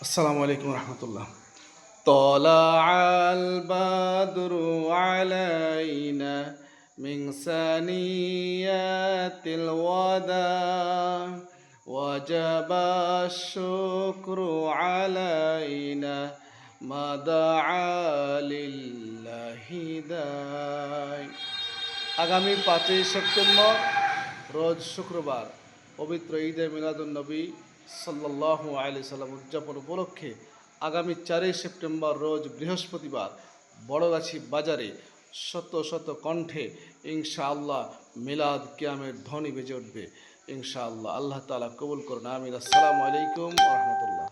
আসসালামু আলাইকুম রহমতুল্লাহ। طلع البدر علينا من ثنيات الوداع وجب الشكر علينا ما دعا لله داعي। আগামী 5ই সেপ্টেম্বর রোজ শুক্রবার পবিত্র ঈদে মিলাদুন্নবী সাল্লাল্লাহু আলাইহি সাল্লাম উদযাপন উপলক্ষে আগামী 4ই সেপ্টেম্বর রোজ বৃহস্পতিবার বড়গাছি বাজারে শত শত কণ্ঠে ইনশাআল্লাহ মিলাদ কিয়ামের ধ্বনি বেজে উঠবে ইনশাআল্লাহ। আল্লাহ তাআলা কবুল করুন, আমিন। আসসালামু আলাইকুম ওয়া রাহমাতুল্লাহ।